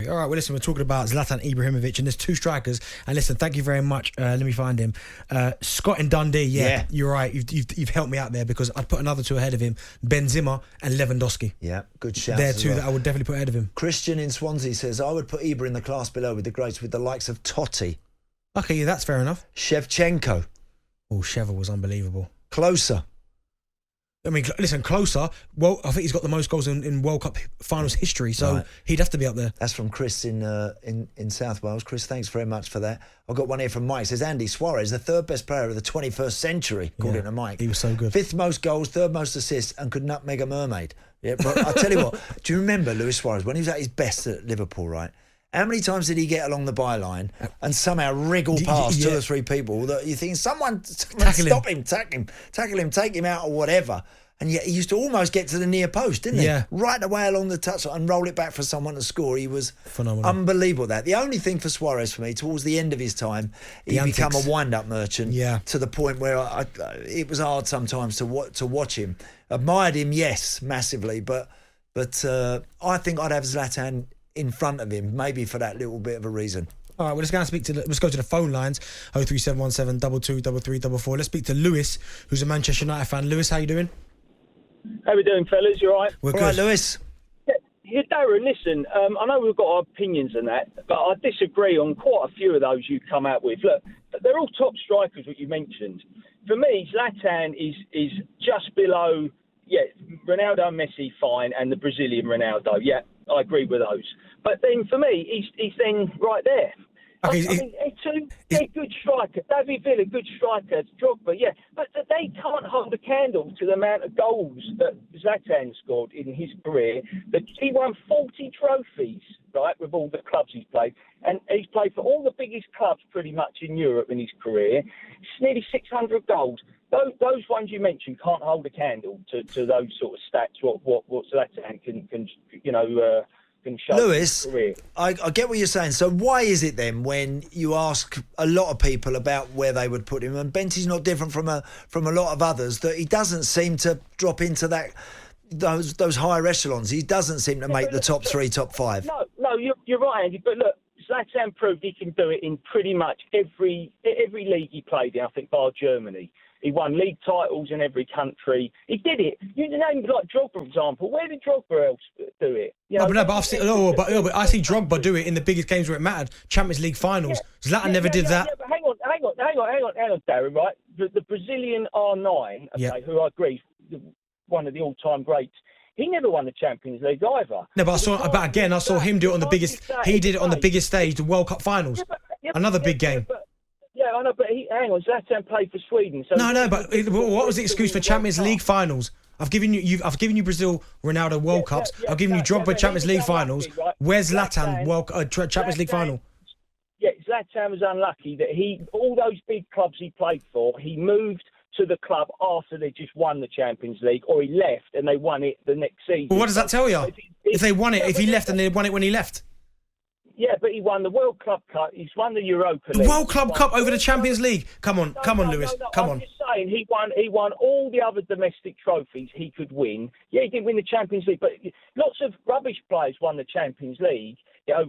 All right, well, listen, we're talking about Zlatan Ibrahimovic, and there's two strikers. And listen, thank you very much. Let me find him. Scott and Dundee, yeah, you're right. You've helped me out there because I'd put another two ahead of him, Benzema and Lewandowski. Yeah, good shout. They're two that I would definitely put ahead of him. Christian in Swansea says, I would put Ibra in the class below with the greats, with the likes of Totti. Okay, yeah, that's fair enough. Shevchenko. Oh, Sheva was unbelievable. Closer. I mean, listen, closer. Well, I think he's got the most goals in World Cup finals history, so he'd have to be up there. That's from Chris in South Wales. Chris, thanks very much for that. I've got one here from Mike. It says Andy Suarez, the third best player of the 21st century, according to Mike. He was so good. Fifth most goals, third most assists, and could nutmeg a mermaid. Yeah, but I tell you what, do you remember Luis Suarez when he was at his best at Liverpool? Right? How many times did he get along the byline and somehow wriggle past two or three people that you think someone stop him, tackle him, take him out or whatever? And yet he used to almost get to the near post, didn't he? Yeah. Right away along the touchline and roll it back for someone to score. He was phenomenal. Unbelievable. The only thing for Suarez for me, towards the end of his time, he became a wind-up merchant to the point where it was hard sometimes to watch him. Admired him, yes, massively, but I think I'd have Zlatan in front of him, maybe for that little bit of a reason. All right, well, let's go to the phone lines, 03717 223344. Let's speak to Lewis, who's a Manchester United fan. Lewis, how you doing? How we doing, fellas? You all right? We're all good. Right, Lewis. Yeah, Darren, listen, I know we've got our opinions on that, but I disagree on quite a few of those you come out with. Look, they're all top strikers, what you mentioned. For me, Zlatan is just below, Ronaldo and Messi, fine, and the Brazilian Ronaldo. Yeah, I agree with those. But then for me, he's then right there. Okay, I mean, they're good striker. David Villa, good striker. Drogba, yeah. But they can't hold a candle to the amount of goals that Zlatan scored in his career. He won 40 trophies, right, with all the clubs he's played. And he's played for all the biggest clubs pretty much in Europe in his career. It's nearly 600 goals. Those ones you mentioned can't hold a candle to those sort of stats, what Zlatan can show. Lewis, I get what you're saying. So why is it then when you ask a lot of people about where they would put him, and Benty's not different from a lot of others, that he doesn't seem to drop into those higher echelons? He doesn't seem to make the top three, top five. No, you're right, Andy. But look, Zlatan proved he can do it in pretty much every league he played in. I think bar Germany. He won league titles in every country. He did it. You name like Drogba, for example. Where did Drogba else do it? But I see Drogba do it in the biggest games where it mattered. Champions League finals. Zlatan never did that. Yeah, but hang on, Darren. Right, the Brazilian R9, who I agree, one of the all-time greats. He never won the Champions League either. No, but I saw him do it on the biggest. He did it on the biggest stage, the World Cup finals. Another big game. Yeah, I know, but hang on, Zlatan played for Sweden. So but what was the excuse for Champions League finals? I've given you Brazil, Ronaldo World Cups. I've given you Drogba Champions League finals. Where's Zlatan Champions League final? Yeah, Zlatan was unlucky that all those big clubs he played for, he moved to the club after they just won the Champions League, or he left and they won it the next season. Well, what does that tell you? If they won it, if he left and they won it when he left. Yeah, but he won the World Club Cup. He's won the Europa League. The World Club Cup over the Champions League. Come on, Lewis. Come on. I'm just saying, he won all the other domestic trophies he could win. Yeah, he didn't win the Champions League, but lots of rubbish players won the Champions League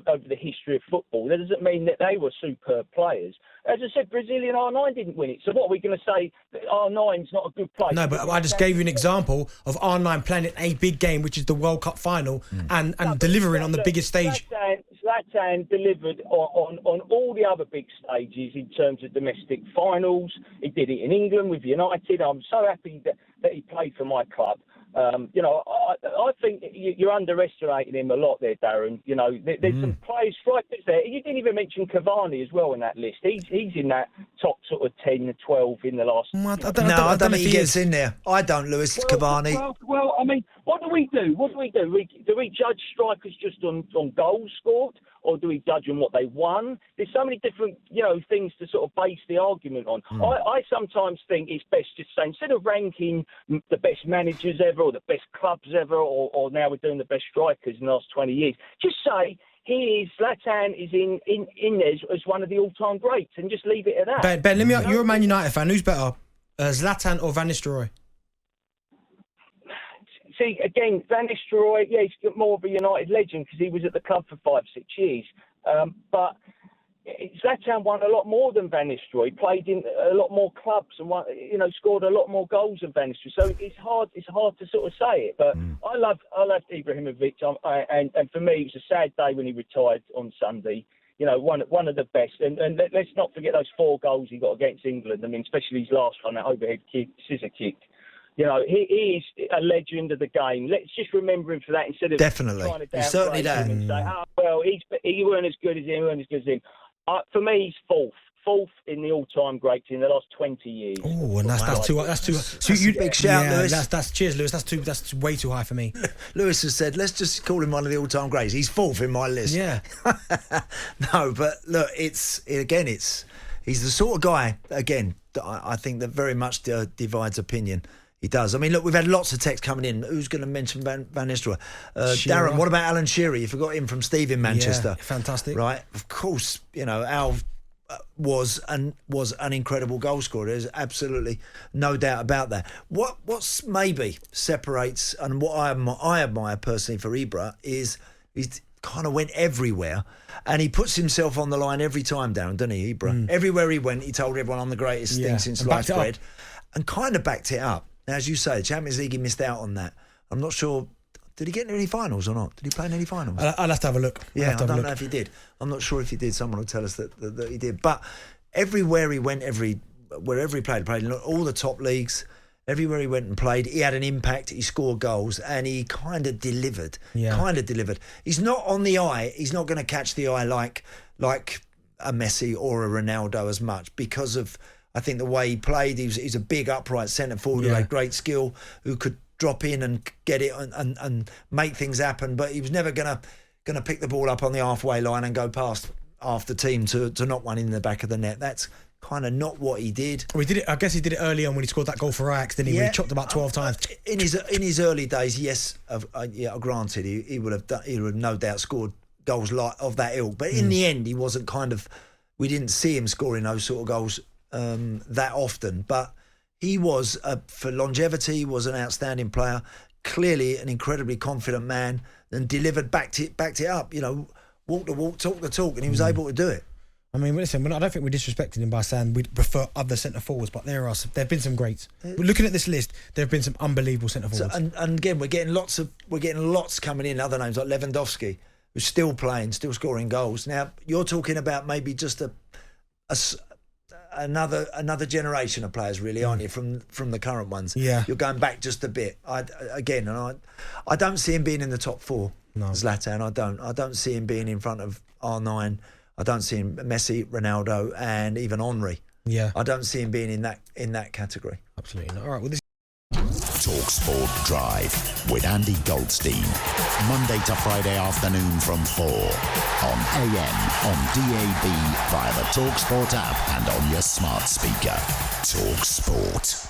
over the history of football. That doesn't mean that they were superb players. As I said, Brazilian R9 didn't win it. So what are we going to say? That R9's not a good player? No, but I just gave you an example of R9 playing in a big game, which is the World Cup final, and delivering on the biggest stage. Zlatan delivered on all the other big stages in terms of domestic finals. He did it in England with United. I'm so happy that he played for my club. I think you're underestimating him a lot there, Darren. There's some players, strikers there. You didn't even mention Cavani as well in that list. He's in that top sort of 10, 12 in the last. I don't think he gets in there. I don't, Lewis. Cavani. Well, I mean, what do we do? Do we judge strikers just on goals scored, or do we judge on what they won? There's so many different, things to sort of base the argument on. I sometimes think it's best just saying, instead of ranking the best managers ever or the best clubs ever, or now we're doing the best strikers in the last 20 years, just say Zlatan is in there as one of the all-time greats, and just leave it at that. Ben, you're a Man United fan. Who's better, Zlatan or Van Nistelrooy? see, again, Van Nistelrooy, yeah, he's got more of a United legend because he was at the club for 5-6 years. But Zlatan won a lot more than Van Nistelrooy. He played in a lot more clubs and won, scored a lot more goals than Van Nistelrooy. So it's hard to sort of say it. But I loved Ibrahimovic, and for me, it was a sad day when he retired on Sunday. One of the best. And let's not forget those 4 goals he got against England. I mean, especially his last one, that overhead kick, scissor kick. He is a legend of the game. Let's just remember him for that instead of trying to certainly downgrade him and say, well, he weren't as good as him, for me, he's fourth in the all-time greats in the last 20 years. Oh, and that's too. So you big shout, Lewis. Cheers, Lewis. That's way too high for me. Lewis has said, let's just call him one of the all-time greats. He's 4th in my list. Yeah. No, but look, he's the sort of guy that I think that very much divides opinion. He does. I mean, look, we've had lots of texts coming in. Who's going to mention Van Nistelrooy? Darren, what about Alan Shearer? You forgot him from Steve in Manchester. Yeah, fantastic. Right? Of course, Al was an incredible goal scorer. There's absolutely no doubt about that. What's maybe separates, and what I admire personally for Ibra is he's kind of went everywhere, and he puts himself on the line every time, Darren, doesn't he, Ibra? Everywhere he went, he told everyone I'm the greatest thing since sliced bread, and kind of backed it up. Now, as you say, the Champions League, he missed out on that. I'm not sure. Did he get into any finals or not? Did he play in any finals? I'll have to have a look. I don't know if he did. I'm not sure if he did. Someone will tell us that he did. But everywhere he went, wherever he played in all the top leagues, everywhere he went and played, he had an impact. He scored goals, and he kind of delivered. He's not on the eye. He's not going to catch the eye like a Messi or a Ronaldo as much because of, I think, the way he played. He's a big upright centre forward who had great skill, who could drop in and get it and make things happen. But he was never gonna pick the ball up on the halfway line and go past half the team to knock one in the back of the net. That's kind of not what he did. Well, he did it. I guess he did it early on when he scored that goal for Ajax. Didn't he? When he chopped about 12 times. In his early days, yes, granted, he would have no doubt scored goals of that ilk. But in the end, he wasn't we didn't see him scoring those sort of goals that often, but he was for longevity, he was an outstanding player, clearly an incredibly confident man, and delivered, backed it up, walk the walk, talk the talk, and he was able to do it. I mean, listen, I don't think we're disrespecting him by saying we prefer other centre forwards, but there have been some greats. Looking at this list, there have been some unbelievable centre forwards. And again, we're getting lots coming in. Other names like Lewandowski, who's still playing, still scoring goals. Now you're talking about maybe just another generation of players, really, aren't you? From the current ones. Yeah, you're going back just a bit. I don't see him being in the top 4. No. Zlatan, I don't see him being in front of R9. I don't see him Messi, Ronaldo, and even Henry. Yeah, I don't see him being in that category. Absolutely not. All right, well, this talkSPORT Drive with Andy Goldstein, Monday to Friday afternoon from 4 on AM, on DAB, via the talkSPORT app and on your smart speaker. talkSPORT.